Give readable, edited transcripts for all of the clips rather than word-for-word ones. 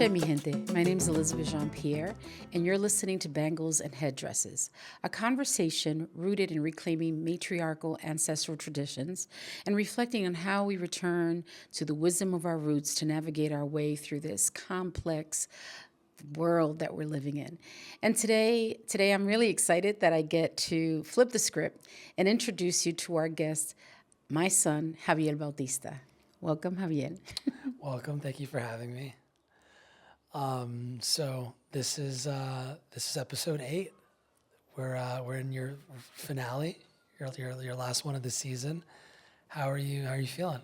noche, mi gente. My name is Elizabeth Jeampierre, and you're listening to Bangles and Headdresses, a conversation rooted in reclaiming matriarchal ancestral traditions and reflecting on how we return to the wisdom of our roots to navigate our way through this complex world that we're living in. And today I'm really excited that I get to flip the script and introduce you to our guest, my son, Javier Bautista. Welcome, Javier. Welcome. Thank you for having me. So this is episode 8. We're in your finale, your last one of the season. How are you feeling?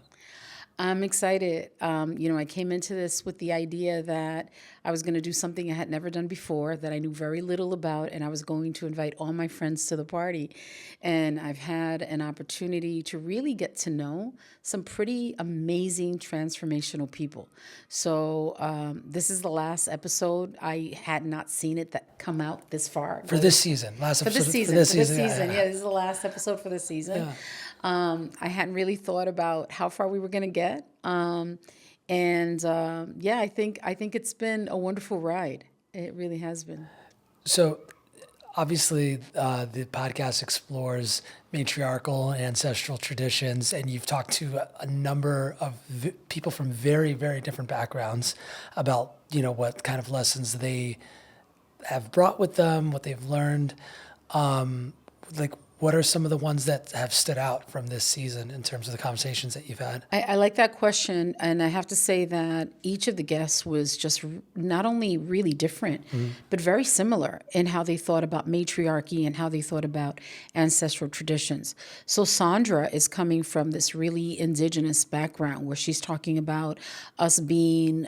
I'm excited. I came into this with the idea that I was going to do something I had never done before, that I knew very little about, and I was going to invite all my friends to the party. And I've had an opportunity to really get to know some pretty amazing transformational people. So this is the last episode. I had not seen it that come out this far. For this season. Last episode. For this season. Yeah, this is the last episode for this season. Yeah. I hadn't really thought about how far we were going to get. I think it's been a wonderful ride. It really has been. So obviously the podcast explores matriarchal and ancestral traditions, and you've talked to a number of people from very, very different backgrounds about, what kind of lessons they have brought with them, what they've learned. What are some of the ones that have stood out from this season in terms of the conversations that you've had? I like that question, and I have to say that each of the guests was just not only really different, but very similar in how they thought about matriarchy and how they thought about ancestral traditions. So Sandra is coming from this really indigenous background where she's talking about us being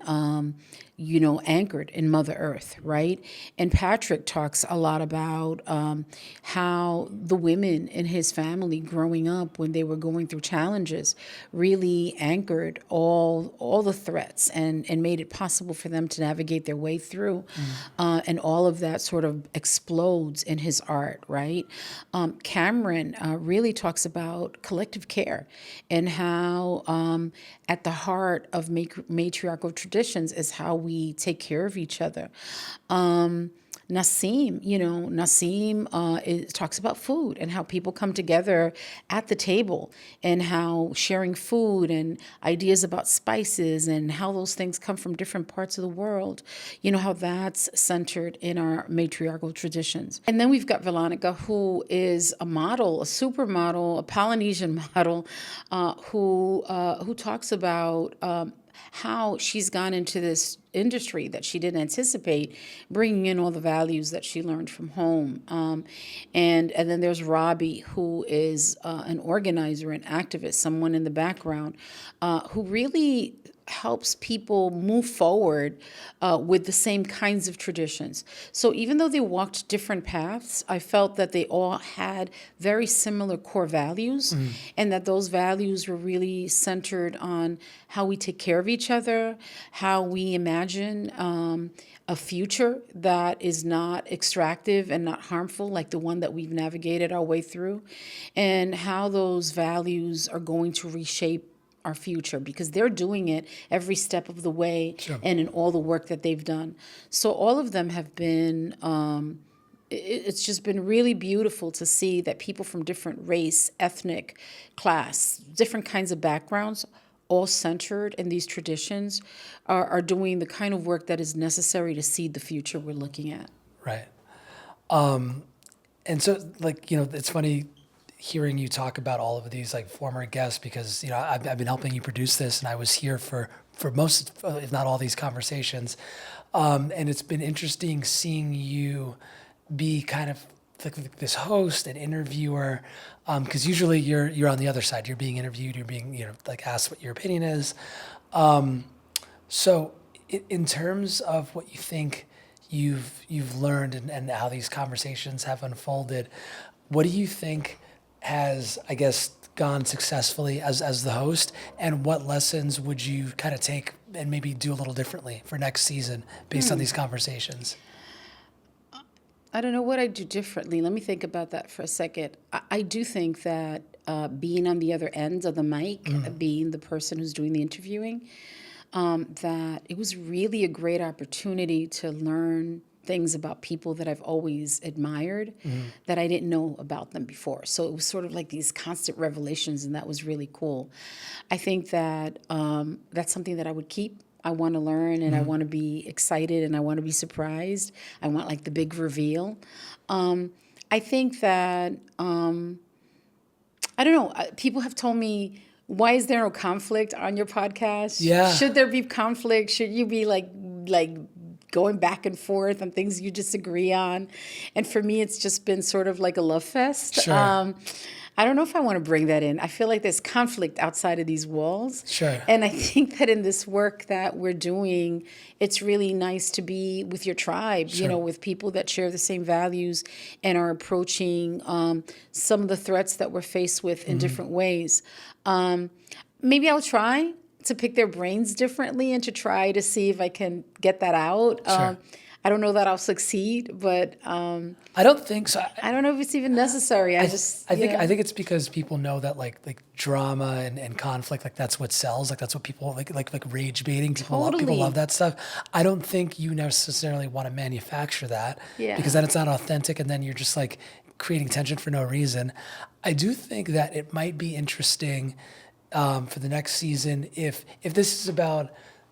anchored in Mother Earth, right? And Patrick talks a lot about how the women in his family growing up, when they were going through challenges, really anchored all the threats and made it possible for them to navigate their way through. And all of that sort of explodes in his art, right? Cameron really talks about collective care and how at the heart of matriarchal traditions is how we take care of each other. Nassim talks about food and how people come together at the table and how sharing food and ideas about spices and how those things come from different parts of the world, how that's centered in our matriarchal traditions. And then we've got Velonika, who is a model, a supermodel, a Polynesian model, who talks about how she's gone into this industry that she didn't anticipate, bringing in all the values that she learned from home. And then there's Robby, who is an organizer, an activist, someone in the background who really helps people move forward with the same kinds of traditions. So even though they walked different paths, I felt that they all had very similar core values, and that those values were really centered on how we take care of each other, how we imagine a future that is not extractive and not harmful like the one that we've navigated our way through, and how those values are going to reshape our future, because they're doing it every step of the way. Sure. And in all the work that they've done. So all of them have been, it's just been really beautiful to see that people from different race, ethnic, class, different kinds of backgrounds, all centered in these traditions, are doing the kind of work that is necessary to seed the future we're looking at. Right. And so, it's funny hearing you talk about all of these former guests, because I've been helping you produce this, and I was here for most, if not all, these conversations, and it's been interesting seeing you be kind of like this host and interviewer, because usually you're on the other side, you're being interviewed, you're being asked what your opinion is. So in terms of what you think you've learned and how these conversations have unfolded, what do you think has, I guess, gone successfully as the host, and what lessons would you kind of take and maybe do a little differently for next season based on these conversations? I don't know what I'd do differently. Let me think about that for a second. I do think that being on the other end of the mic, being the person who's doing the interviewing, that it was really a great opportunity to learn things about people that I've always admired that I didn't know about them before. So it was sort of like these constant revelations, and that was really cool. I think that that's something that I would keep. I want to learn, and I want to be excited, and I want to be surprised. I want like the big reveal. I think that, I don't know, people have told me, why is there no conflict on your podcast? Yeah. Should there be conflict? Should you be like going back and forth on things you disagree on? And for me, it's just been sort of like a love fest. Sure. I don't know if I want to bring that in. I feel like there's conflict outside of these walls. Sure. And I think that in this work that we're doing, it's really nice to be with your tribe, Sure. with people that share the same values and are approaching some of the threats that we're faced with in different ways. Maybe I'll try to pick their brains differently and to try to see if I can get that out. Sure. I don't know that I'll succeed, but I don't think so. I don't know if it's even necessary. I think it's because people know that like drama and conflict, like that's what sells. Like that's what people like rage baiting. People Totally. love that stuff. I don't think you necessarily want to manufacture that Yeah. because then it's not authentic, and then you're just like creating tension for no reason. I do think that it might be interesting for the next season if this is about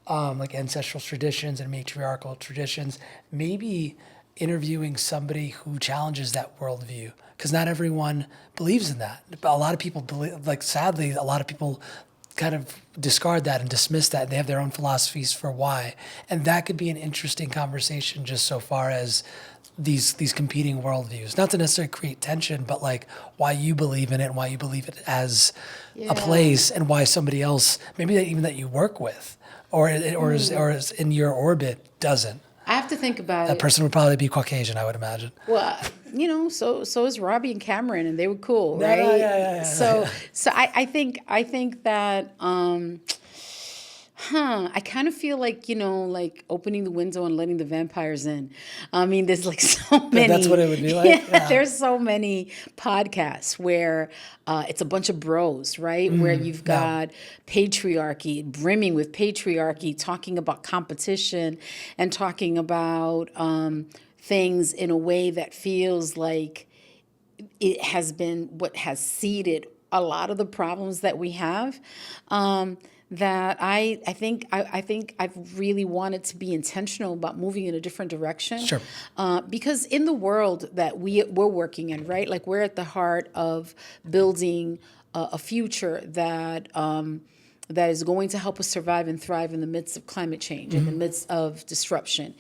like ancestral traditions and matriarchal traditions, maybe interviewing somebody who challenges that worldview, because not everyone believes in that. A lot of people believe, like sadly, a lot of people kind of discard that and dismiss that. They have their own philosophies for why, and that could be an interesting conversation just so far as these competing worldviews. Not to necessarily create tension, but like why you believe in it and why you believe it as a place, and why somebody else, maybe even that you work with, or is in your orbit, doesn't. I have to think about That it. person would probably be Caucasian, I would imagine. Well, so is Robby and Cameron, and they were cool, Yeah, right? yeah. So I think that I kind of feel like like opening the window and letting the vampires in. I mean, there's like so many. That's what it would be like? Yeah. There's so many podcasts where it's a bunch of bros, right? Where you've got patriarchy, brimming with patriarchy, talking about competition and talking about things in a way that feels like it has been what has seeded a lot of the problems that we have. That I think I've really wanted to be intentional about moving in a different direction. Sure. Because in the world that we're working in, right? Like we're at the heart of building a future that that is going to help us survive and thrive in the midst of climate change, in the midst of disruption.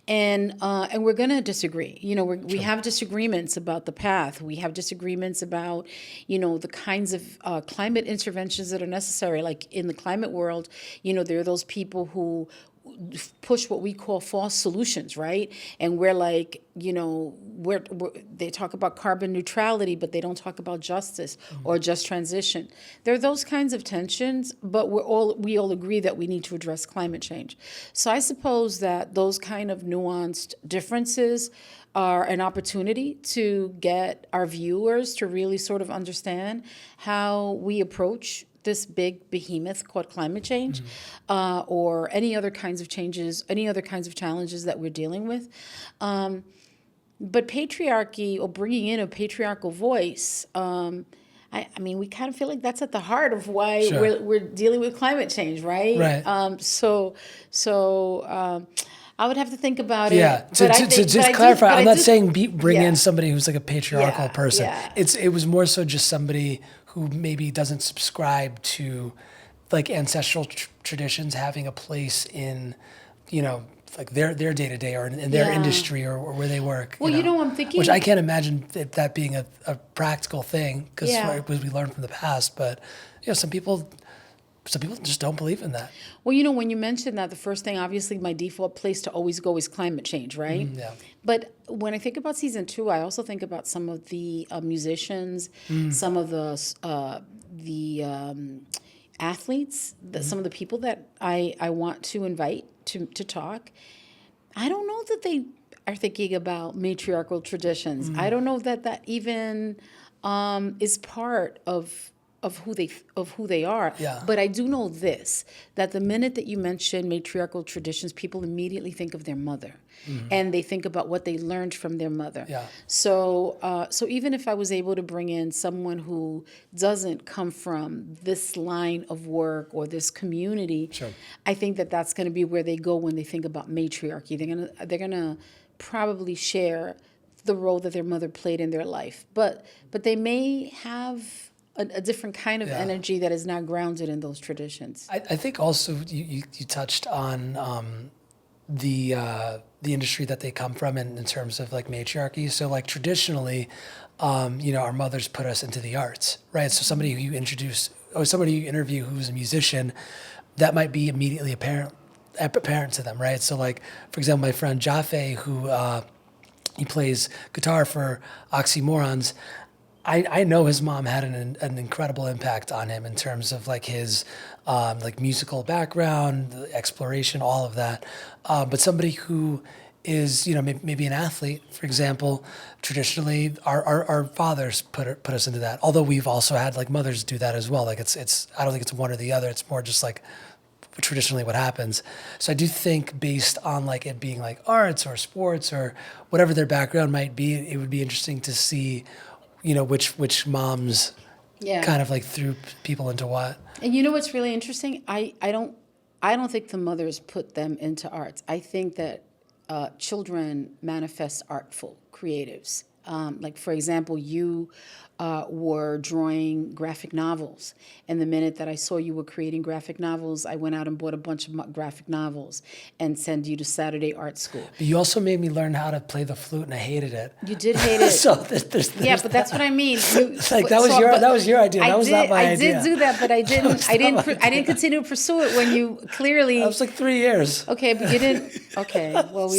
And we're going to disagree. We have disagreements about the path. We have disagreements about, the kinds of climate interventions that are necessary. Like in the climate world, there are those people who push what we call false solutions, right? And we're like, they talk about carbon neutrality, but they don't talk about justice or just transition. There are those kinds of tensions, but we all agree that we need to address climate change. So I suppose that those kind of nuanced differences are an opportunity to get our viewers to really sort of understand how we approach this big behemoth called climate change, or any other kinds of changes, any other kinds of challenges that we're dealing with. But patriarchy, or bringing in a patriarchal voice, I mean, we kind of feel like that's at the heart of why Sure. we're dealing with climate change, right? Right. So I would have to think about it. Yeah, but I to think- just but I clarify, do- but I'm I not do- saying bring Yeah. in somebody who's like a patriarchal Yeah, person. yeah. It was more so just somebody who maybe doesn't subscribe to like ancestral traditions having a place in, like their day to day or in their Yeah. industry or where they work. Well, I'm thinking. Which I can't imagine that being a practical thing because Yeah. we learned from the past. But some people just don't believe in that. Well, when you mentioned that, the first thing, obviously, my default place to always go is climate change, right? Yeah. But when I think about season 2, I also think about some of the musicians, some of the athletes, some of the people that I want to invite to talk. I don't know that they are thinking about matriarchal traditions. I don't know that even is part of of who they are. Yeah. But I do know this, that the minute that you mention matriarchal traditions, people immediately think of their mother, and they think about what they learned from their mother. Yeah. So even if I was able to bring in someone who doesn't come from this line of work or this community, Sure. I think that that's going to be where they go when they think about matriarchy. They're gonna probably share the role that their mother played in their life, but they may have a different kind of Yeah. energy that is not grounded in those traditions. I think also you touched on the industry that they come from in terms of like matriarchy. So like traditionally, our mothers put us into the arts, right? So somebody who you introduce or somebody you interview who's a musician, that might be immediately apparent to them, right? So like, for example, my friend Jaffe, who he plays guitar for Oxymorons. I know his mom had an incredible impact on him in terms of like his like musical background, the exploration, all of that. But somebody who is maybe an athlete, for example, traditionally our fathers put us into that. Although we've also had like mothers do that as well. Like it's I don't think it's one or the other. It's more just like traditionally what happens. So I do think based on like it being like arts or sports or whatever their background might be, it would be interesting to see which moms kind of like threw people into what. And you know what's really interesting? I don't think the mothers put them into arts. I think that children manifest artful creatives. Like, for example, you were drawing graphic novels. And the minute that I saw you were creating graphic novels, I went out and bought a bunch of graphic novels and sent you to Saturday art school. But you also made me learn how to play the flute, and I hated it. You did hate it. So there's yeah, but that's what I mean. That was your idea. That was not my idea. I did do that, but I didn't continue to pursue it when you clearly. That was like 3 years. Okay, but you didn't. Okay, well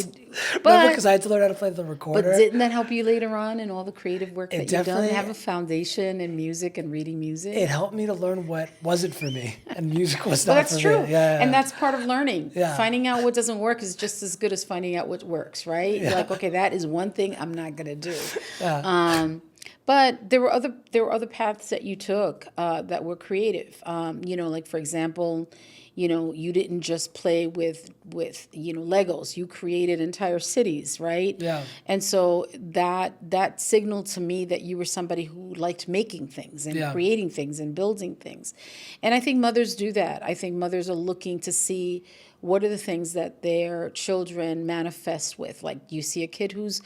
Remember, because I had to learn how to play the recorder. But didn't that help you later on in all the creative work that you've done? Have a foundation in music and reading music? It helped me to learn what wasn't for me, and music was not that's for true. me. Yeah. And that's part of learning. Yeah. Finding out what doesn't work is just as good as finding out what works, right? Yeah. You're like, okay, that is one thing I'm not going to do. Yeah. But there were other paths that you took that were creative. Like for example, you didn't just play with Legos. You created entire cities, right? Yeah. And so that signaled to me that you were somebody who liked making things and creating things and building things. And I think mothers do that. I think mothers are looking to see what are the things that their children manifest with. Like you see a kid who's,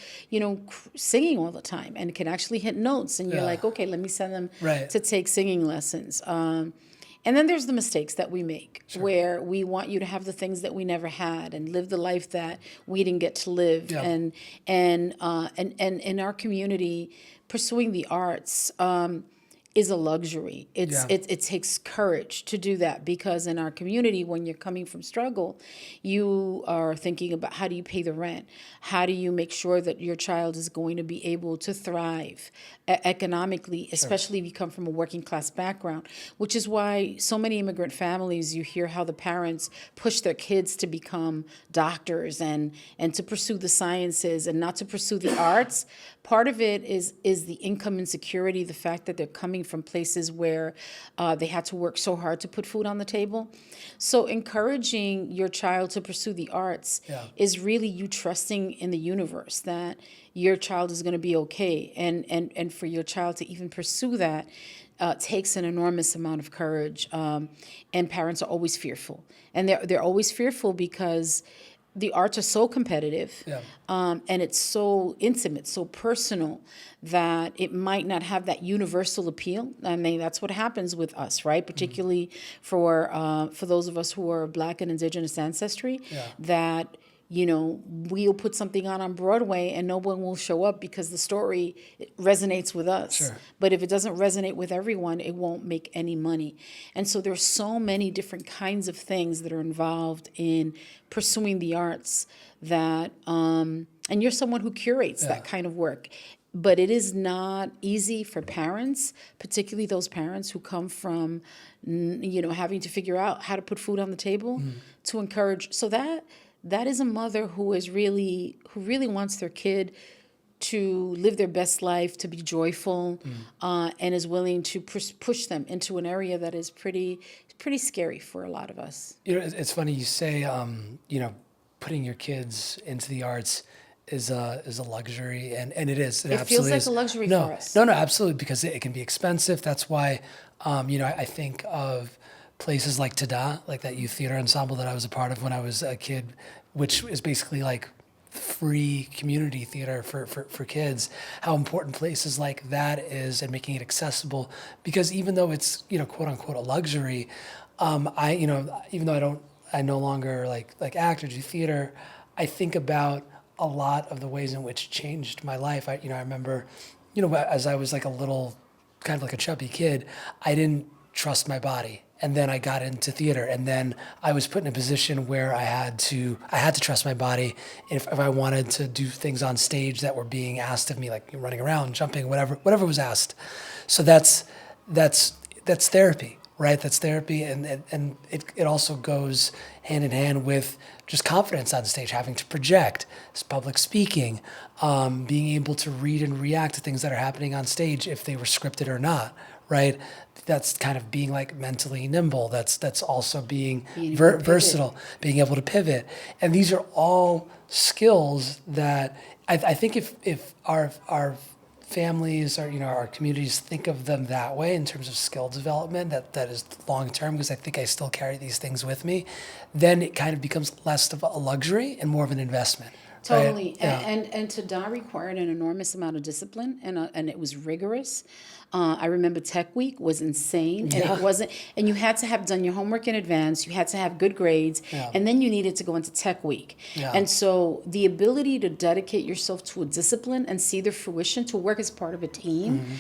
singing all the time and can actually hit notes, and you're like, okay, let me send them to take singing lessons. And then there's the mistakes that we make, where we want you to have the things that we never had and live the life that we didn't get to live. Yeah. And in our community, pursuing the arts is a luxury. It takes courage to do that, because in our community, when you're coming from struggle, you are thinking about how do you pay the rent? How do you make sure that your child is going to be able to thrive economically, especially if you come from a working class background, which is why so many immigrant families, you hear how the parents push their kids to become doctors and to pursue the sciences and not to pursue the arts. Part of it is the income insecurity, the fact that they're coming from places where they had to work so hard to put food on the table. So encouraging your child to pursue the arts is really you trusting in the universe that your child is going to be okay. And for your child to even pursue that takes an enormous amount of courage. And parents are always fearful. And they're always fearful because the arts are so competitive, and it's so intimate, so personal, that it might not have that universal appeal. I mean, that's what happens with us, right? Particularly for those of us who are Black and Indigenous ancestry, that we'll put something on Broadway and no one will show up because the story resonates with us. Sure. But if it doesn't resonate with everyone, it won't make any money. And so there's so many different kinds of things that are involved in pursuing the arts that, and you're someone who curates that kind of work. But it is not easy for parents, particularly those parents who come from, having to figure out how to put food on the table, to encourage. So that is a mother who really wants their kid to live their best life, to be joyful, and is willing to push them into an area that is pretty scary for a lot of us. It's funny you say, putting your kids into the arts is a luxury, and it is. It feels like a luxury no, for us. No, absolutely, because it can be expensive. That's why, I think of places like Tada, like that youth theater ensemble that I was a part of when I was a kid, which is basically like free community theater for kids, how important places like that is, and making it accessible, because even though it's, quote unquote a luxury, even though I no longer like act or do theater, I think about a lot of the ways in which it changed my life. I remember, as I was like a little, kind of like a chubby kid, I didn't trust my body. And then I got into theater, and then I was put in a position where I had to trust my body if I wanted to do things on stage that were being asked of me, like running around, jumping, whatever was asked. So that's therapy, right? That's therapy, and it also goes hand in hand with just confidence on stage, having to project, public speaking, being able to read and react to things that are happening on stage, if they were scripted or not, right? That's kind of being like mentally nimble. That's also being versatile, being able to pivot. And these are all skills that I think if our families or our communities think of them that way in terms of skill development, that is long term, because I think I still carry these things with me, then it kind of becomes less of a luxury and more of an investment. Totally. Right? Yeah. And Tada required an enormous amount of discipline, and it was rigorous. I remember Tech Week was insane, and it wasn't. And you had to have done your homework in advance. You had to have good grades, and then you needed to go into Tech Week. Yeah. And so the ability to dedicate yourself to a discipline and see the fruition, to work as part of a team,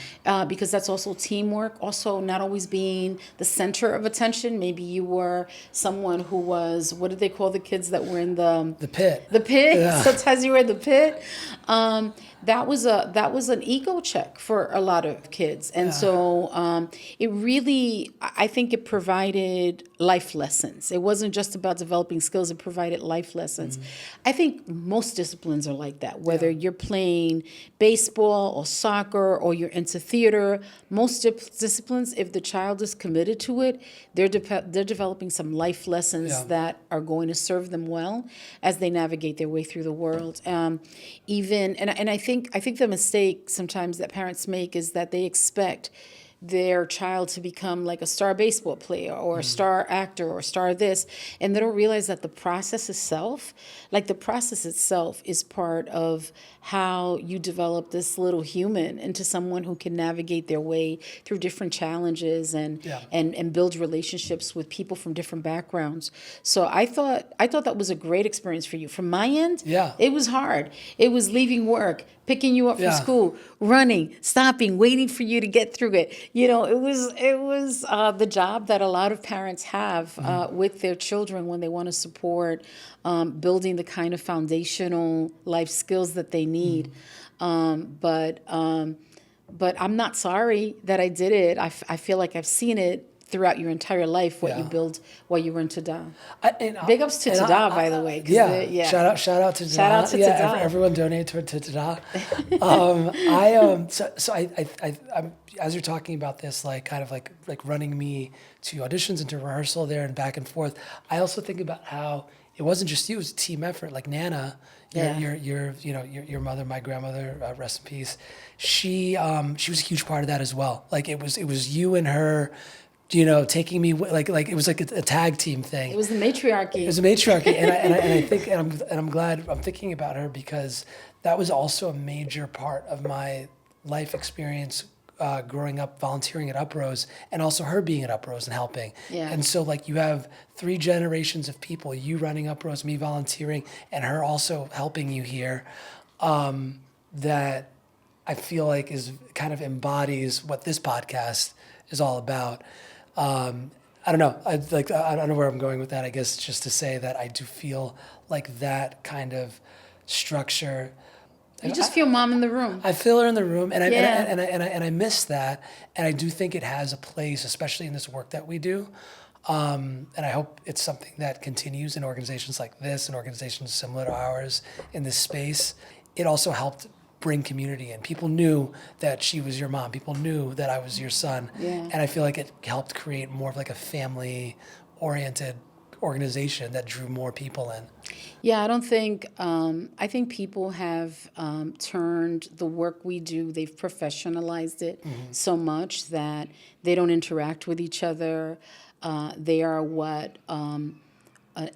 because that's also teamwork. Also, not always being the center of attention. Maybe you were someone who was, what did they call the kids that were in the pit? The pit. Yeah. Sometimes you were in the pit. That was an ego check for a lot of kids. And so it really, I think it provided life lessons. It wasn't just about developing skills, it provided life lessons. I think most disciplines are like that, whether you're playing baseball or soccer or you're into theater. Most disciplines, if the child is committed to it, they're developing some life lessons that are going to serve them well as they navigate their way through the world. And I think the mistake sometimes that parents make is that they expect their child to become like a star baseball player or a star actor or a star this, and they don't realize that the process itself is part of how you develop this little human into someone who can navigate their way through different challenges and build relationships with people from different backgrounds. So I thought that was a great experience for you. From my end, it was hard. It was leaving work, picking you up from school, running, stopping, waiting for you to get through it. It was the job that a lot of parents have with their children when they want to support building the kind of foundational life skills that they need. But I'm not sorry that I did it. I feel like I've seen it throughout your entire life, what you built while you were in Tada. Big ups to Tada, by the way. Shout out to Tada. Shout out to Tada. Everyone donate to Tada. I'm as you're talking about this, like kind of like running me to auditions and to rehearsal there and back and forth. I also think about how it wasn't just you; it was a team effort. Like Nana, your mother, my grandmother, rest in peace. She was a huge part of that as well. Like it was you and her. Taking me like it was like a tag team thing. It was the matriarchy. and I think I'm glad I'm thinking about her, because that was also a major part of my life experience growing up, volunteering at UPROSE, and also her being at UPROSE and helping. Yeah. And so like you have 3 generations of people, you running UPROSE, me volunteering, and her also helping you here, that I feel like is kind of embodies what this podcast is all about. I don't know. I don't know where I'm going with that. I guess just to say that I do feel like that kind of structure. You just feel mom in the room. I feel her in the room, and I miss that. And I do think it has a place, especially in this work that we do. And I hope it's something that continues in organizations like this and organizations similar to ours in this space. It also helped bring community in. People knew that she was your mom. People knew that I was your son. Yeah. And I feel like it helped create more of like a family-oriented organization that drew more people in. Yeah, I think people have turned the work we do, they've professionalized it so much that they don't interact with each other. They are what an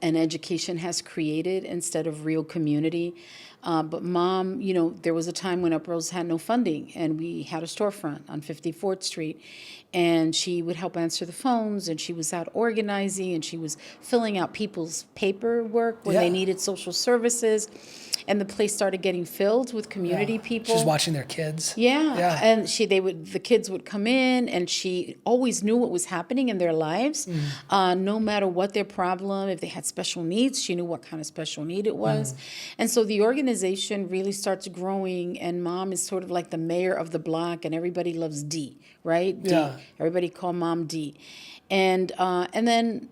education has created instead of real community. But mom, there was a time when UPROSE had no funding and we had a storefront on 54th Street. And she would help answer the phones, and she was out organizing, and she was filling out people's paperwork when they needed social services. And the place started getting filled with community people. She's watching their kids. Yeah. And the kids would come in, and she always knew what was happening in their lives, no matter what their problem. If they had special needs, she knew what kind of special need it was. And so the organization really starts growing, and mom is sort of like the mayor of the block, and everybody loves D, right? D. Yeah. Everybody called mom D. And then,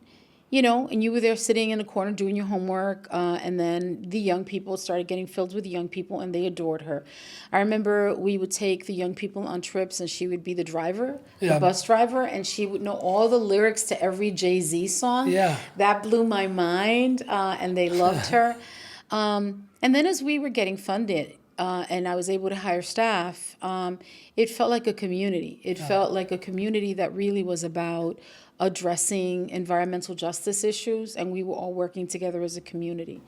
and you were there sitting in the corner doing your homework, and then the young people started getting filled with young people, and they adored her. I remember we would take the young people on trips, and she would be the driver, the bus driver, and she would know all the lyrics to every Jay-Z song. Yeah. That blew my mind, and they loved her. And then as we were getting funded, and I was able to hire staff, it felt like a community. It felt like a community that really was about addressing environmental justice issues, and we were all working together as a community.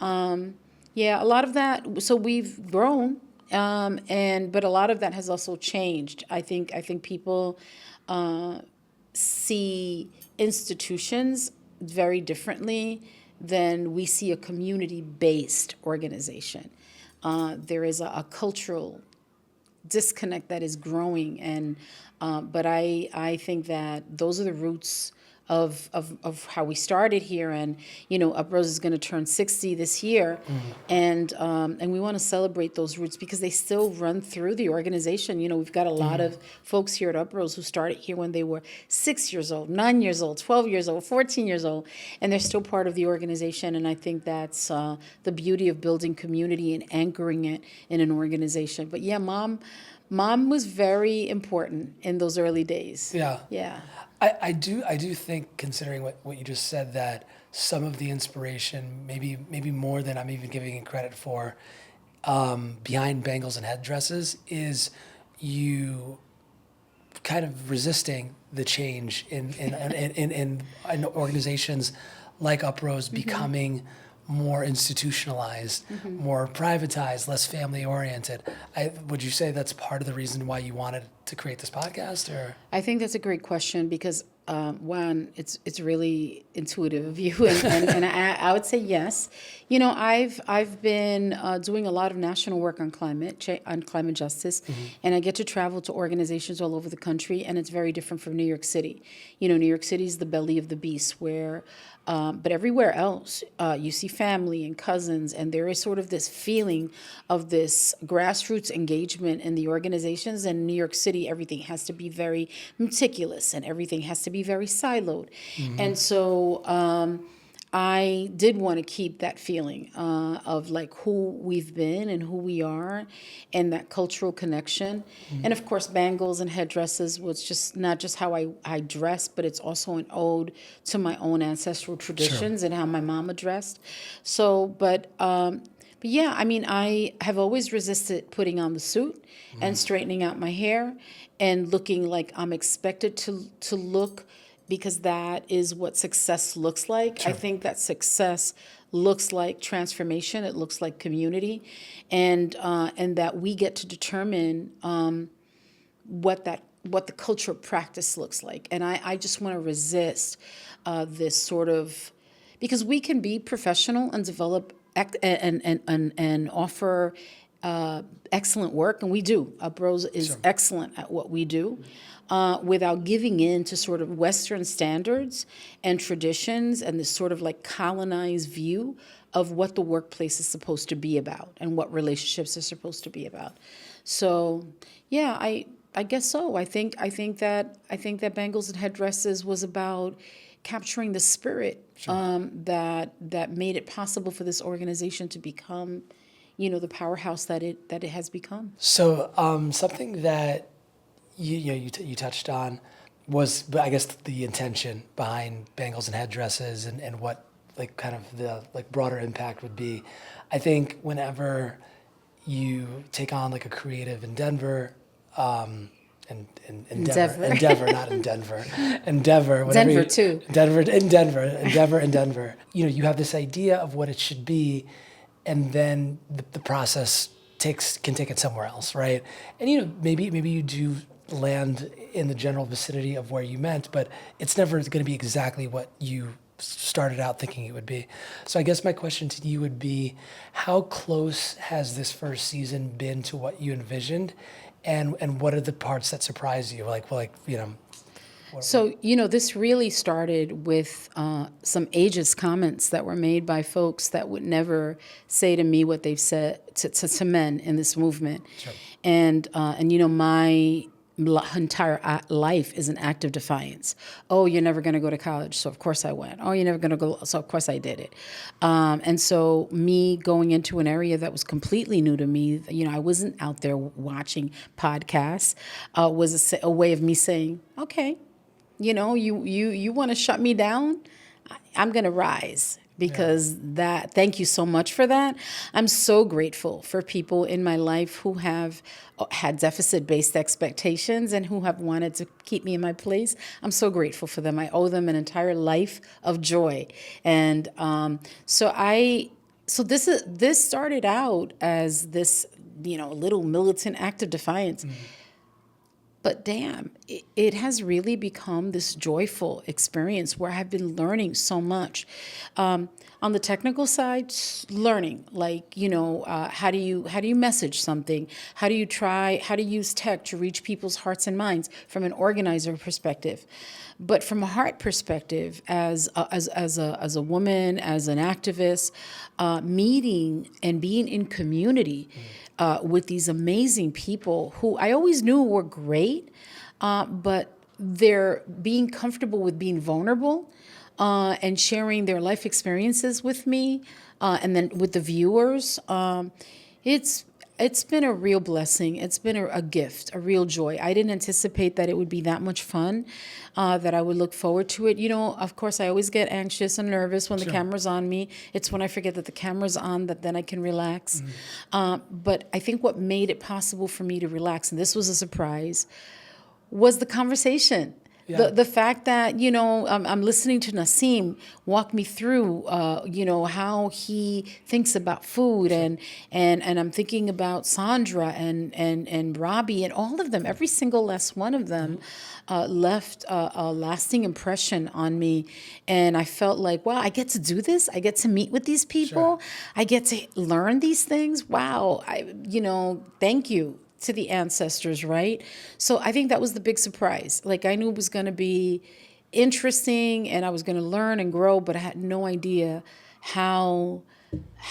A lot of that. So we've grown, but a lot of that has also changed. I think people see institutions very differently than we see a community-based organization. There is a cultural disconnect that is growing, and but I think that those are the roots of how we started here. And UPROSE is going to turn 60 this year, and we want to celebrate those roots because they still run through the organization. We've got a lot of folks here at UPROSE who started here when they were 6 years old, 9 years old, 12 years old, 14 years old, and they're still part of the organization. And I think that's the beauty of building community and anchoring it in an organization. But yeah, mom was very important in those early days. Yeah. I do think, considering what you just said, that some of the inspiration, maybe more than I'm even giving it credit for, behind Bangles and Headdresses, is you kind of resisting the change in organizations like UPROSE becoming more institutionalized, more privatized, less family oriented. Would you say that's part of the reason why you wanted to create this podcast? Or I think that's a great question because one, it's really intuitive of you, and I would say yes. I've been doing a lot of national work on climate justice, and I get to travel to organizations all over the country, and it's very different from New York City. New York City is the belly of the beast, where but everywhere else, you see family and cousins, and there is sort of this feeling of this grassroots engagement in the organizations. In New York City, everything has to be very meticulous, and everything has to be very siloed. And so I did want to keep that feeling of like who we've been and who we are, and that cultural connection. And of course, Bangles and Headdresses was just not just how I dress, but it's also an ode to my own ancestral traditions and how my mama dressed. So, but yeah, I mean, I have always resisted putting on the suit and straightening out my hair and looking like I'm expected to look, because that is what success looks like. I think that success looks like transformation. It looks like community, and that we get to determine what the cultural practice looks like. And I just want to resist this sort of, because we can be professional and develop and offer excellent work, and we do. UPROSE is excellent at what we do, without giving in to sort of Western standards and traditions and this sort of like colonized view of what the workplace is supposed to be about and what relationships are supposed to be about. So, yeah, I guess so. I think that Bangles and Headdresses was about capturing the spirit that made it possible for this organization to become, the powerhouse that it has become. So something that you touched on was, I guess, the intention behind Bangles and Headdresses, and what like kind of the like broader impact would be. I think whenever you take on like a creative endeavor, endeavor, not in Denver, endeavor, whatever Denver too. Denver. You have this idea of what it should be, and then the process can take it somewhere else, right? And maybe you do land in the general vicinity of where you meant, but it's never going to be exactly what you started out thinking it would be. So I guess my question to you would be, how close has this first season been to what you envisioned, and what are the parts that surprise you? So, this really started with some ageist comments that were made by folks that would never say to me what they've said to men in this movement. Sure. And my entire life is an act of defiance. Oh, you're never going to go to college, so of course I went. Oh, you're never going to go, so of course I did it. And so me going into an area that was completely new to me, I wasn't out there watching podcasts, was a way of me saying, okay, you want to shut me down? I'm going to rise. Because thank you so much for that. I'm so grateful for people in my life who have had deficit-based expectations and who have wanted to keep me in my place. I'm so grateful for them. I owe them an entire life of joy. And so this started out as this, little militant act of defiance. Mm-hmm. But damn, it has really become this joyful experience where I've been learning so much. On the technical side, learning, like, how do you message something? How do you use tech to reach people's hearts and minds from an organizer perspective? But from a heart perspective, as a woman, as an activist, meeting and being in community, with these amazing people who I always knew were great, but they're being comfortable with being vulnerable and sharing their life experiences with me, and then with the viewers. It's been a real blessing. It's been a gift, a real joy. I didn't anticipate that it would be that much fun, that I would look forward to it. Of course, I always get anxious and nervous when the camera's on me. It's when I forget that the camera's on that then I can relax. Mm-hmm. But I think what made it possible for me to relax, and this was a surprise, was the conversation. Yeah. The fact that, I'm listening to Nassim walk me through, how he thinks about food, and I'm thinking about Sandra and Robby, and all of them, every single last one of them left a lasting impression on me. And I felt like, wow, I get to do this. I get to meet with these people. Sure. I get to learn these things. Wow. Thank you to the ancestors, right? So I think that was the big surprise. Like, I knew it was going to be interesting and I was going to learn and grow, but I had no idea how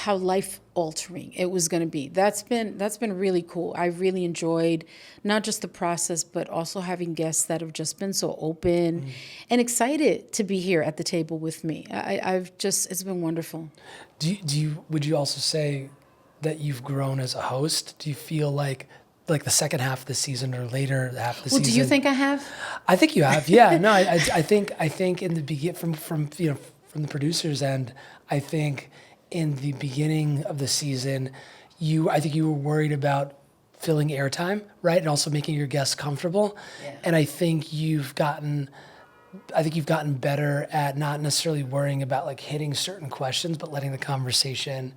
life altering it was going to be. That's been really cool. I really enjoyed not just the process, but also having guests that have just been so open and excited to be here at the table with me. It's been wonderful. Would you also say that you've grown as a host? Do you feel like the second half of the season or later half of the season? Well, do you think I have? I think you have. Yeah. No, I think in the begin from the producers end, I think in the beginning of the season, I think you were worried about filling airtime, right, and also making your guests comfortable. Yeah. And I think you've gotten better at not necessarily worrying about like hitting certain questions, but letting the conversation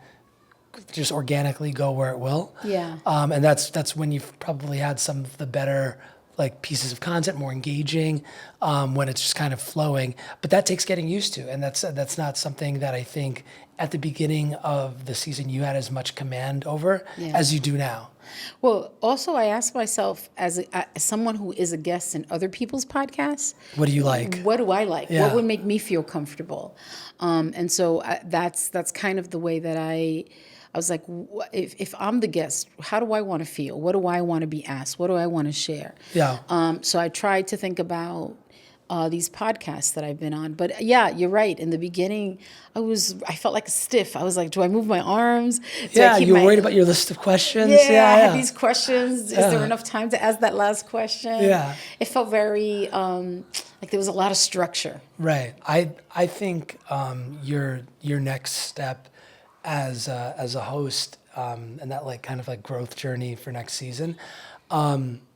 just organically go where it will. Yeah. And that's when you've probably had some of the better like pieces of content, more engaging, when it's just kind of flowing. But that takes getting used to, and that's not something that I think at the beginning of the season you had as much command over as you do now. Well, also I ask myself as someone who is a guest in other people's podcasts, what do you like? What do I like? Yeah. What would make me feel comfortable? And so that's kind of the way that I was like, if I'm the guest, how do I want to feel? What do I want to be asked? What do I want to share? Yeah. So I tried to think about these podcasts that I've been on. But yeah, you're right. In the beginning, I felt like a stiff. I was like, do I move my arms? You were worried about your list of questions. Yeah, I had these questions. Is there enough time to ask that last question? Yeah. It felt very like there was a lot of structure. Right. I think your next step as a host and that like kind of like growth journey for next season.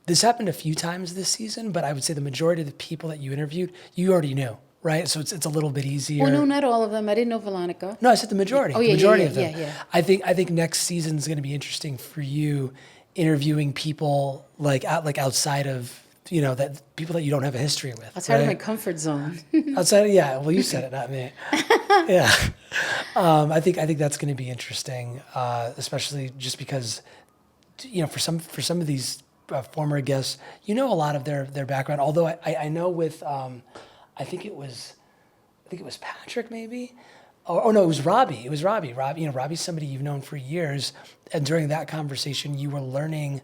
This happened a few times this season, but I would say the majority of the people that you interviewed, you already knew, right? So it's a little bit easier. Well, no, not all of them. I didn't know Velonika. No, I said the majority. Oh, the majority of them. Yeah. I think next season is going to be interesting for you, interviewing people like outside of that people that you don't have a history with. Outside of my comfort zone. Outside of, yeah. Well, you said it, not me. Yeah. I think that's going to be interesting, especially just because for some of these former guests, a lot of their background. Although I know with I think it was Patrick maybe. Oh no, it was Robby. It was Robby. Robby's somebody you've known for years, and during that conversation, you were learning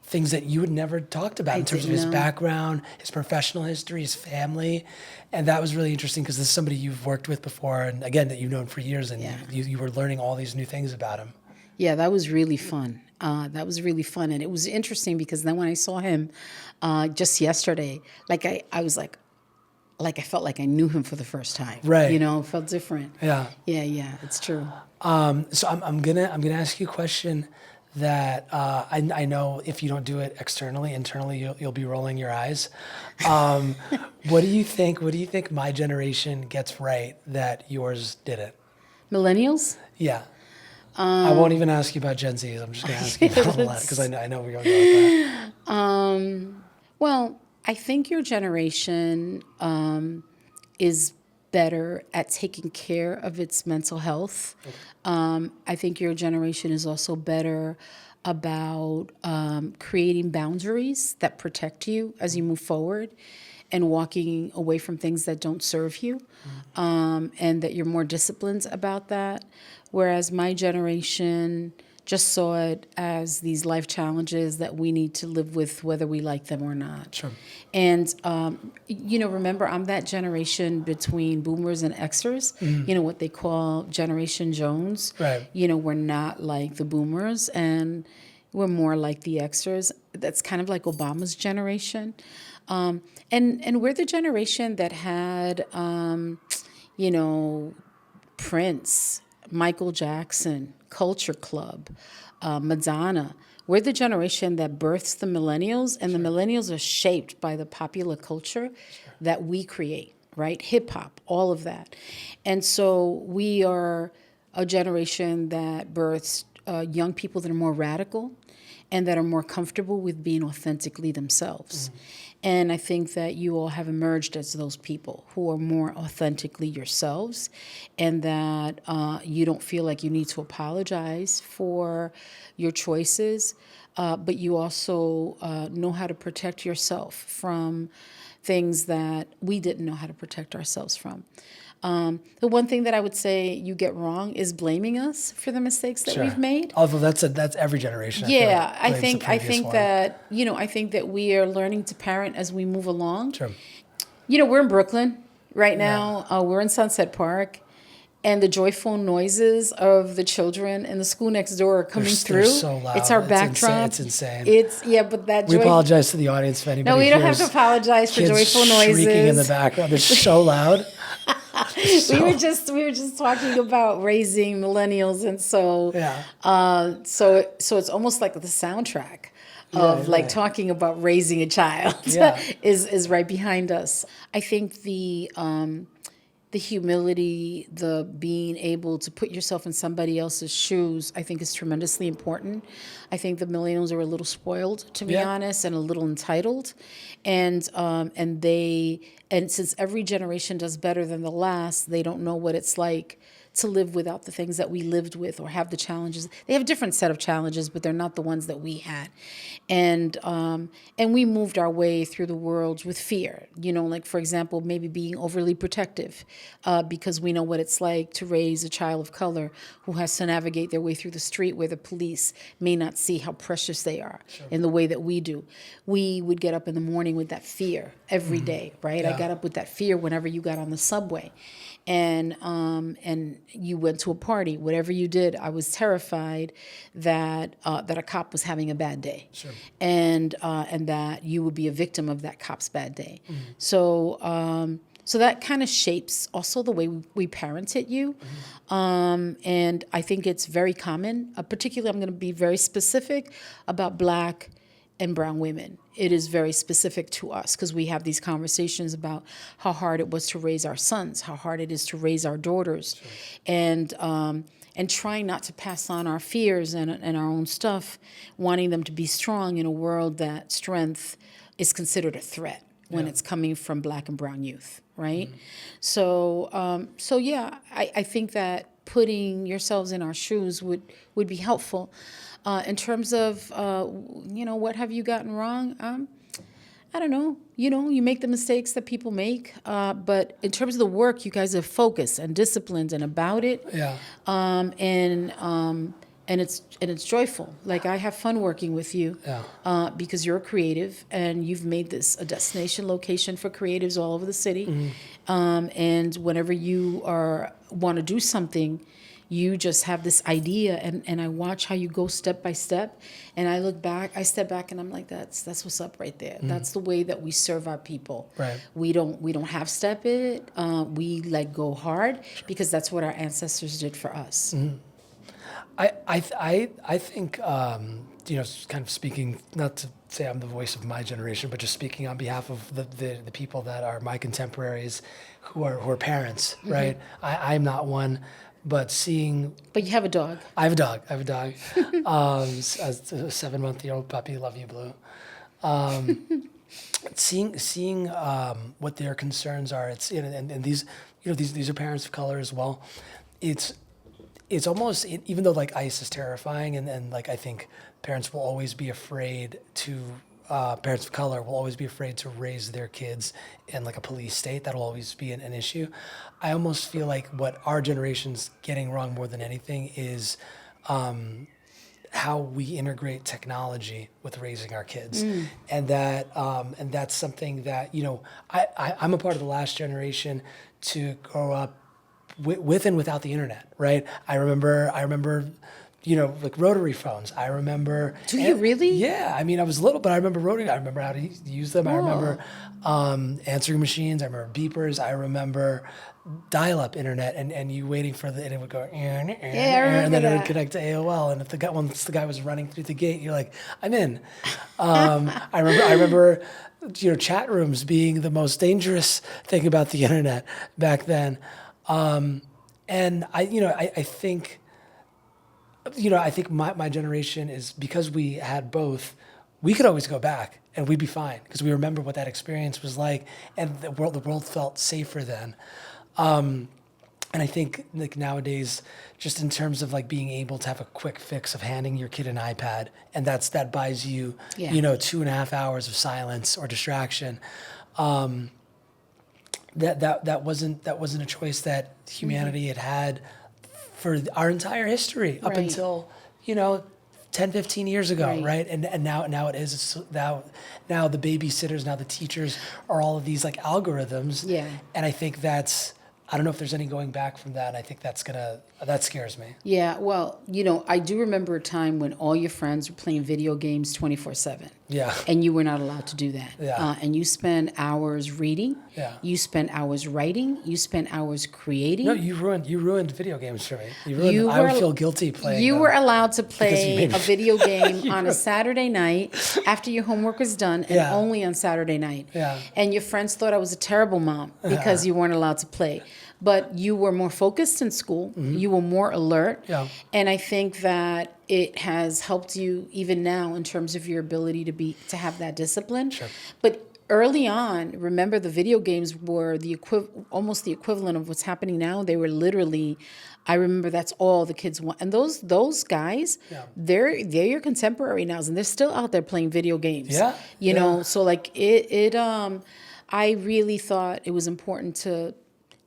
things that you had never talked about in terms of his background, his professional history, his family, and that was really interesting because this is somebody you've worked with before, and again that you've known for years, and you were learning all these new things about him. Yeah, that was really fun. And it was interesting because then when I saw him just yesterday, like I was like I felt like I knew him for the first time. Right. It felt different. Yeah. Yeah, it's true. So I'm gonna ask you a question that I know if you don't do it externally, internally you'll be rolling your eyes. What do you think my generation gets right that yours didn't? Millennials? Yeah. I won't even ask you about Gen Z. I'm just going to ask you about that because I know we're going to go with that. Well, I think your generation is better at taking care of its mental health. Okay. I think your generation is also better about creating boundaries that protect you as you move forward and walking away from things that don't serve you, and that you're more disciplined about that. Whereas my generation just saw it as these life challenges that we need to live with whether we like them or not. Sure. And, remember, I'm that generation between boomers and Xers, what they call Generation Jones. Right. We're not like the boomers and we're more like the Xers. That's kind of like Obama's generation. And we're the generation that had, Prince, Michael Jackson, Culture Club, Madonna. We're the generation that births the millennials, and the millennials are shaped by the popular culture that we create, right? Hip hop, all of that. And so we are a generation that births young people that are more radical and that are more comfortable with being authentically themselves. Mm-hmm. And I think that you all have emerged as those people who are more authentically yourselves, and that you don't feel like you need to apologize for your choices, but you also know how to protect yourself from things that we didn't know how to protect ourselves from. The one thing that I would say you get wrong is blaming us for the mistakes that we've made. Although that's every generation. Yeah, I think that I think that we are learning to parent as we move along. Sure. We're in Brooklyn right now. Yeah. We're in Sunset Park, and the joyful noises of the children in the school next door are coming through. They're so loud. It's our backdrop. It's insane. But that. We apologize to the audience if anybody. No, we don't have to apologize for joyful noises. Shrieking in the background. They're so loud. We were just talking about raising millennials, and so so it's almost like the soundtrack of talking about raising a child is right behind us. I think the humility, the being able to put yourself in somebody else's shoes, I think is tremendously important. I think the millennials are a little spoiled, to be honest, and a little entitled, and since every generation does better than the last, they don't know what it's like to live without the things that we lived with or have the challenges. They have a different set of challenges, but they're not the ones that we had. And we moved our way through the world with fear, like, for example, maybe being overly protective because we know what it's like to raise a child of color who has to navigate their way through the street where the police may not see how precious they are in the way that we do. We would get up in the morning with that fear every day, right? Yeah. I got up with that fear whenever you got on the subway. And you went to a party, whatever you did, I was terrified that a cop was having a bad day, and that you would be a victim of that cop's bad day. So that kind of shapes also the way we parented you, and I think it's very common. Particularly, I'm going to be very specific about Black and brown women. It is very specific to us because we have these conversations about how hard it was to raise our sons, how hard it is to raise our daughters, and trying not to pass on our fears and our own stuff, wanting them to be strong in a world that strength is considered a threat when it's coming from Black and brown youth, right? So I think that putting yourselves in our shoes would be helpful. In terms of, what have you gotten wrong? I don't know. You make the mistakes that people make. But in terms of the work, you guys are focused and disciplined and about it. Yeah. And it's joyful. Like, I have fun working with you because you're a creative and you've made this a destination location for creatives all over the city. And whenever you want to do something, you just have this idea, and I watch how you go step by step, and I step back, and I'm like, that's what's up right there. That's the way that we serve our people. Right. We don't half step it. We go hard because that's what our ancestors did for us. I think kind of speaking, not to say I'm the voice of my generation, but just speaking on behalf of the people that are my contemporaries who are parents, right? I'm not one. But But you have a dog. I have a dog. A 7-month-old puppy. Love you, Blue. Seeing what their concerns are. It's and these are parents of color as well. It's almost, even though ICE is terrifying, and I think parents will always be afraid to. Parents of color will always be afraid to raise their kids in a police state. That'll always be an issue. I almost feel like what our generation's getting wrong more than anything is how we integrate technology with raising our kids, and that's something that I'm a part of the last generation to grow up with and without the internet. Right? I remember. Rotary phones. I remember. Do you really? Yeah. I mean, I was little, but I remember rotary. I remember how to use them. Whoa. I remember answering machines. I remember beepers. I remember dial-up internet and you waiting for and it would go, and then it would connect to AOL. And if once the guy was running through the gate, you're like, I'm in. I remember, chat rooms being the most dangerous thing about the internet back then. And I think. I think my generation is, because we had both, we could always go back and we'd be fine because we remember what that experience was like, and the world felt safer then. And I think nowadays, just in terms of being able to have a quick fix of handing your kid an iPad, and that buys you 2.5 hours of silence or distraction. That wasn't a choice that humanity had for our entire history up until 10, 15 years ago, right? And now it is. It's now the babysitters, now the teachers are all of these algorithms. Yeah. And I think I don't know if there's any going back from that. I think that scares me. Yeah, well, I do remember a time when all your friends were playing video games 24/7. Yeah. And you were not allowed to do that. Yeah. And you spend hours reading. Yeah. You spend hours writing. You spend hours creating. No, you ruined video games for me. I would feel guilty playing. You were allowed to play a video game on a Saturday night after your homework was done, and only on Saturday night. Yeah. And your friends thought I was a terrible mom because you weren't allowed to play. But you were more focused in school. Mm-hmm. You were more alert. Yeah. And I think that it has helped you even now in terms of your ability to have that discipline. Sure. But early on, remember the video games were almost the equivalent of what's happening now. They were literally, I remember that's all the kids want. And those guys, they're your contemporary now, and they're still out there playing video games. Yeah. You know, so like I really thought it was important to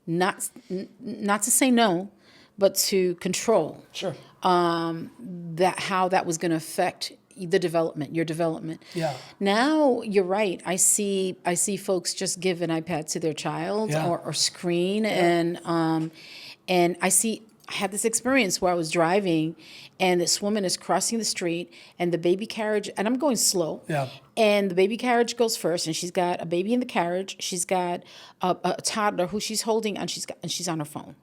not to say no, but to control. Sure. That how that was going to affect your development. Yeah. Now you're right. I see folks just give an iPad to their child or screen, and I had this experience where I was driving, and this woman is crossing the street, and the baby carriage, and I'm going slow. Yeah. And the baby carriage goes first, and she's got a baby in the carriage. She's got a toddler who she's holding, and she's on her phone,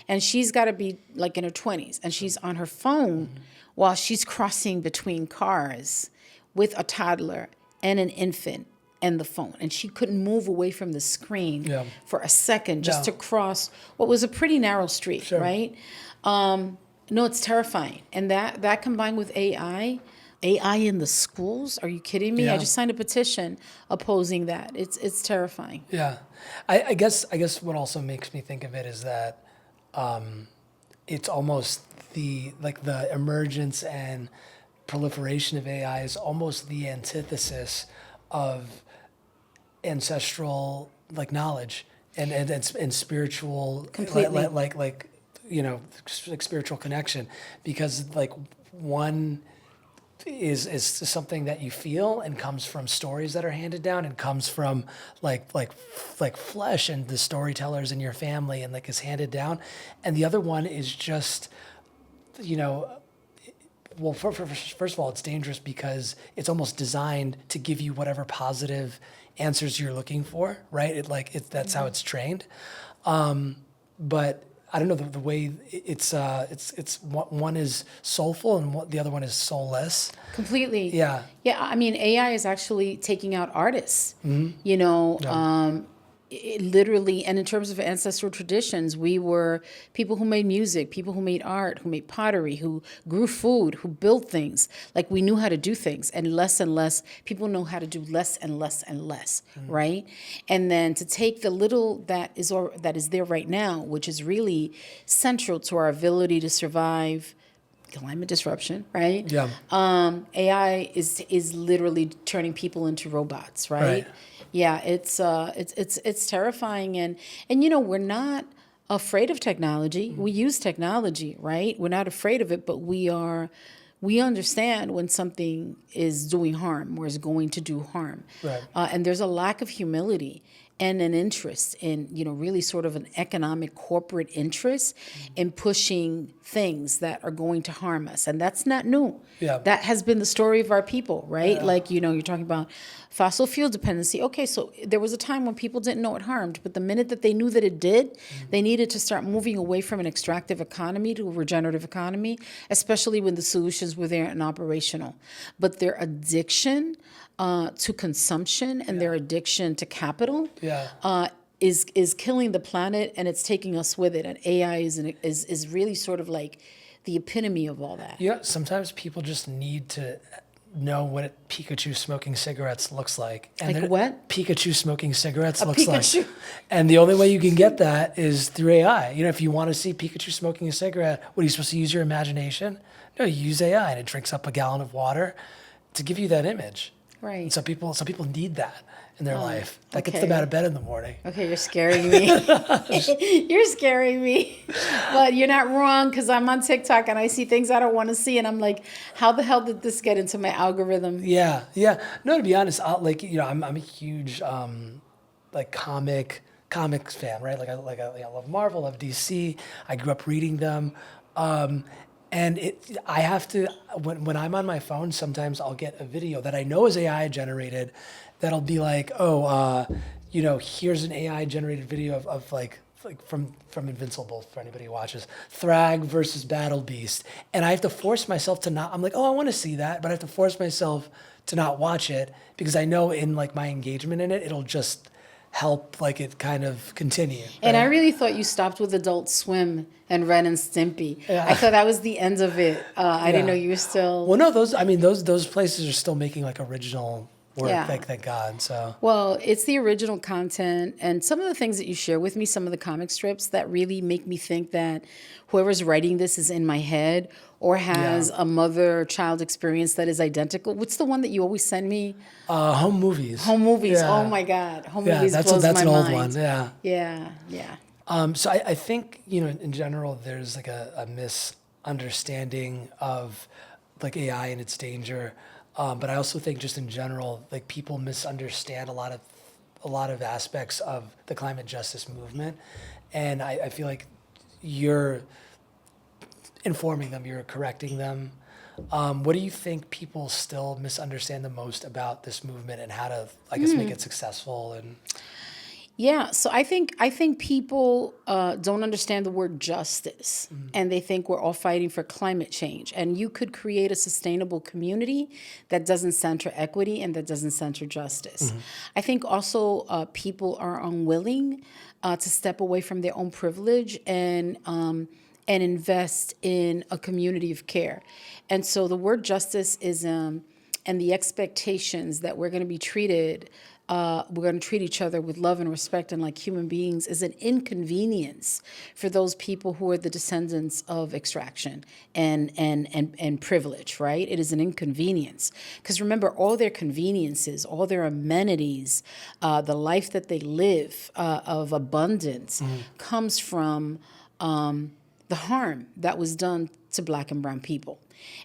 and she's got to be like in her 20s, and she's on her phone while she's crossing between cars with a toddler and an infant and the phone. And she couldn't move away from the screen for a second just to cross what was a pretty narrow street, right? No, it's terrifying. And that combined with AI in the schools, are you kidding me? I just signed a petition opposing that. It's terrifying. Yeah. I guess what also makes me think of it is that it's almost the emergence and proliferation of AI is almost the antithesis of ancestral knowledge and spiritual Completely. like spiritual connection, because one is something that you feel and comes from stories that are handed down and comes from like flesh and the storytellers in your family and is handed down, and the other one is just well, first of all, it's dangerous because it's almost designed to give you whatever positive answers you're looking for, right? That's how it's trained. But I don't know, the way it's one is soulful and the other one is soulless. Completely. Yeah. Yeah. I mean, AI is actually taking out artists. Literally, and in terms of ancestral traditions, we were people who made music, people who made art, who made pottery, who grew food, who built things. Like, we knew how to do things, and less people know how to do less and less, right? And then to take the little that is there right now, which is really central to our ability to survive climate disruption, right? Yeah. AI is literally turning people into robots, right? Yeah, it's terrifying, and we're not afraid of technology. We use technology, right? We're not afraid of it, but we understand when something is doing harm or is going to do harm. Right. And there's a lack of humility and an interest in, really sort of an economic corporate interest in pushing things that are going to harm us. And that's not new. Yeah. That has been the story of our people, right? Yeah. You're talking about fossil fuel dependency. Okay, so there was a time when people didn't know it harmed, but the minute that they knew that it did, they needed to start moving away from an extractive economy to a regenerative economy, especially when the solutions were there and operational. But their addiction to consumption and their addiction to capital is killing the planet, and it's taking us with it. And AI is really sort of like the epitome of all that. Yeah, sometimes people just need to know what Pikachu smoking cigarettes looks like. And like what? Pikachu smoking cigarettes looks Pikachu. like. And the only way you can get that is through AI. If you want to see Pikachu smoking a cigarette, what, are you supposed to use your imagination? No, you use AI, and it drinks up a gallon of water to give you that image. Right. And so people need that in their life. That gets them out of bed in the morning. Okay, you're scaring me. You're scaring me. But you're not wrong, because I'm on TikTok and I see things I don't want to see, and I'm like, how the hell did this get into my algorithm? Yeah. No, to be honest, I'm a huge comics fan, right? I love Marvel, I love DC. I grew up reading them. And I have to, when I'm on my phone, sometimes I'll get a video that I know is AI generated that'll be like, here's an AI generated video of from Invincible, for anybody who watches, Thrag versus Battle Beast. And I have to force myself to not, I'm like, I want to see that, but I have to force myself to not watch it, because I know in my engagement in it, it'll just help it kind of continue. Right? And I really thought you stopped with Adult Swim and Ren and Stimpy. Yeah. I thought that was the end of it. I didn't know you were still. Well, no, those places are still making original work. Yeah. Thank God. So Well, it's the original content and some of the things that you share with me, some of the comic strips that really make me think that whoever's writing this is in my head or has a mother-child experience that is identical. What's the one that you always send me? home movies. Home movies. Yeah. Oh my God. Home Yeah, movies that's blows that's my an old mind. one. Yeah. Yeah, yeah. So I think, in general, there's like a misunderstanding of like AI and its danger. But I also think just in general, like people misunderstand a lot of aspects of the climate justice movement. And I feel like you're informing them, you're correcting them. What do you think people still misunderstand the most about this movement and how to, I guess, make it successful? And Yeah, so I think people don't understand the word justice, and they think we're all fighting for climate change. And you could create a sustainable community that doesn't center equity and that doesn't center justice. I think also people are unwilling to step away from their own privilege and invest in a community of care. And so the word justice is and the expectations that we're going to be treated, we're going to treat each other with love and respect and like human beings is an inconvenience for those people who are the descendants of extraction and privilege, right? It is an inconvenience. Because remember, all their conveniences, all their amenities, the life that they live of abundance comes from the harm that was done to Black and brown people.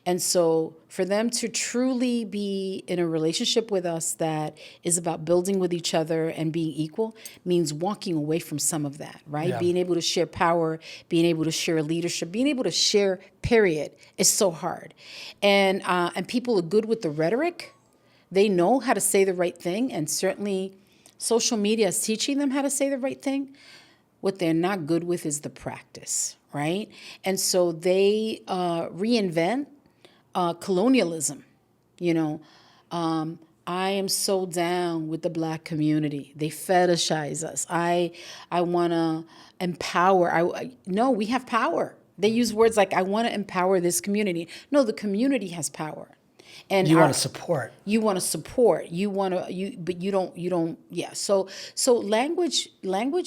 And so for them to truly be in a relationship with us that is about building with each other and being equal means walking away from some of that, right? Yeah. Being able to share power, being able to share leadership, being able to share, period, is so hard. And people are good with the rhetoric. They know how to say the right thing, and certainly social media is teaching them how to say the right thing. What they're not good with is the practice, right? And so they reinvent colonialism. I am so down with the Black community. They fetishize us. I want to empower. No, we have power. They use words like, I want to empower this community. No, the community has power. And you want to support. You want to support. But you don't. Yeah. So language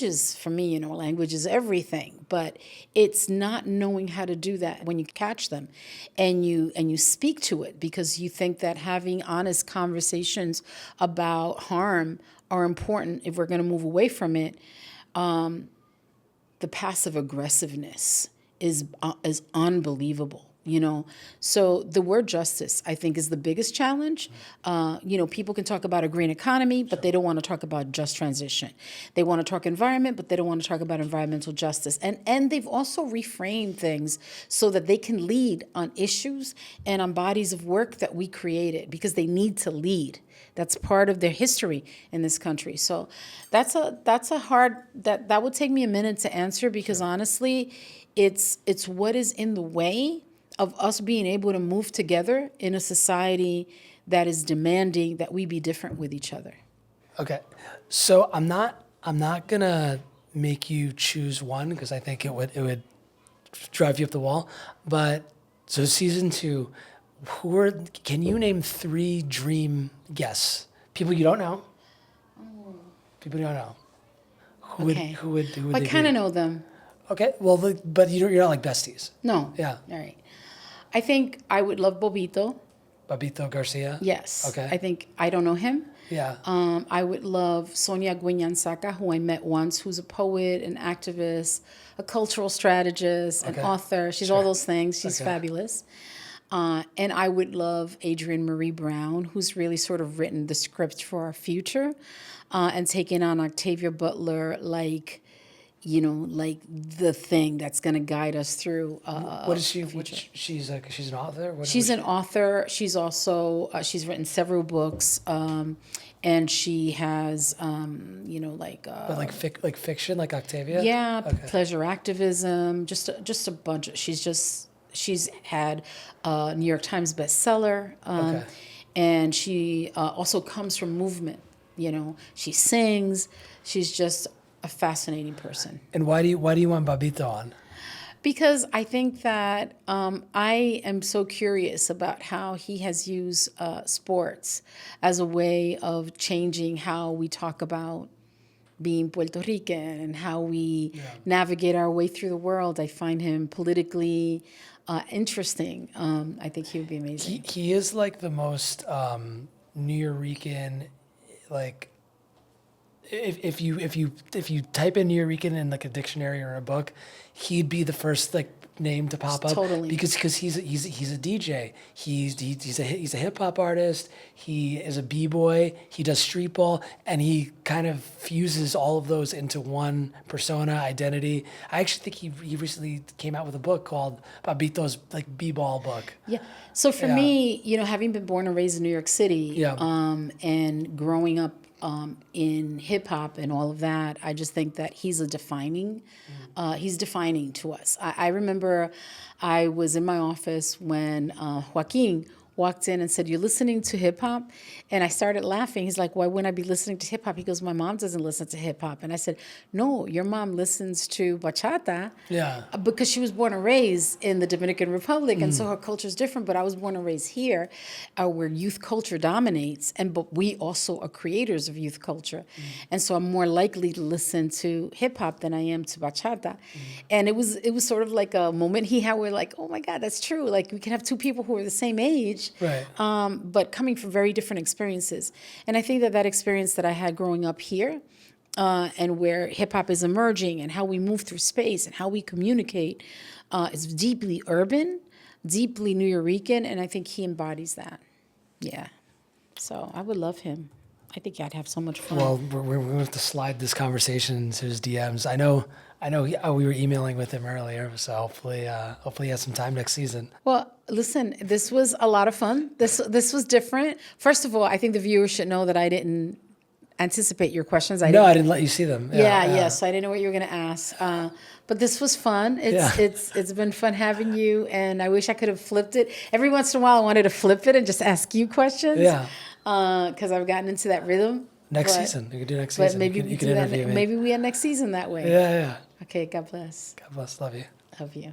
is, for me, language is everything. But it's not knowing how to do that when you catch them, and you speak to it because you think that having honest conversations about harm are important if we're going to move away from it. The passive aggressiveness is unbelievable. So the word justice, I think, is the biggest challenge. People can talk about a green economy, but they don't want to talk about just transition. They want to talk environment, but they don't want to talk about environmental justice. And they've also reframed things so that they can lead on issues and on bodies of work that we created because they need to lead. That's part of their history in this country. So that's a hard, that would take me a minute to answer because honestly, it's what is in the way of us being able to move together in a society that is demanding that we be different with each other. Okay. So I'm not gonna make you choose one because I think it would drive you up the wall. But so season 2, can you name 3 dream guests? People you don't know. People you don't know. Who would I they kind be? of know them. Okay. Well, but you're not like besties. No. Yeah. All right. I think I would love Bobito. Babito Garcia. Yes. Okay. I think I don't know him. Yeah. I would love Sonia Guinyansaka, who I met once, who's a poet, an activist, a cultural strategist, an author. She's all those things. She's fabulous. And I would love Adrienne Marie Brown, who's really sort of written the script for our future and taken on Octavia Butler like the thing that's going to guide us through. What is she? She's an author. She's an author. She's also she's written several books, and she has But like fiction, like Octavia. yeah, pleasure activism. Just a bunch. She's had a New York Times bestseller, and she also comes from movement. She sings. She's just a fascinating person. And why do you want Babito on? Because I think that I am so curious about how he has used sports as a way of changing how we talk about being Puerto Rican and how we navigate our way through the world. I find him politically interesting. I think he would be amazing. He is like the most Nuyorican, like if you type in Nuyorican in like a dictionary or a book, he'd be the first like name to pop up. Totally. Because he's a DJ. He's a hip hop artist. He is a b-boy. He does street ball, and he kind of fuses all of those into one persona identity. I actually think he recently came out with a book called Babito's like b-ball book. Yeah. So for me, having been born and raised in New York City, and growing up in hip hop and all of that, I just think that he's defining to us. I remember I was in my office when Joaquin walked in and said, "You're listening to hip hop?" And I started laughing. He's like, "Why wouldn't I be listening to hip hop?" He goes, "My mom doesn't listen to hip hop." And I said, "No, your mom listens to bachata." Yeah. Because she was born and raised in the Dominican Republic, and so her culture is different. But I was born and raised here, where youth culture dominates, but we also are creators of youth culture, and so I'm more likely to listen to hip hop than I am to bachata. And it was sort of like a moment he had where like, oh my God, that's true. Like we can have two people who are the same age, right? But coming from very different experiences. And I think that experience that I had growing up here, and where hip hop is emerging and how we move through space and how we communicate, is deeply urban, deeply Nuyorican, and I think he embodies that. Yeah. So I would love him. I think I'd have so much fun. Well, we're going to have to slide this conversation into his DMs. I know. We were emailing with him earlier, so hopefully he has some time next season. Well, listen, this was a lot of fun. This was different. First of all, I think the viewers should know that I didn't anticipate your questions. I didn't let you see them. Yeah. So I didn't know what you were going to ask. But this was fun. It's been fun having you, and I wish I could have flipped it. Every once in a while, I wanted to flip it and just ask you questions. Yeah. Because I've gotten into that rhythm. Next season. You could do next season. But maybe you could interview me. Maybe we end next season that way. Yeah. Okay, God bless. God bless. Love you. Love you.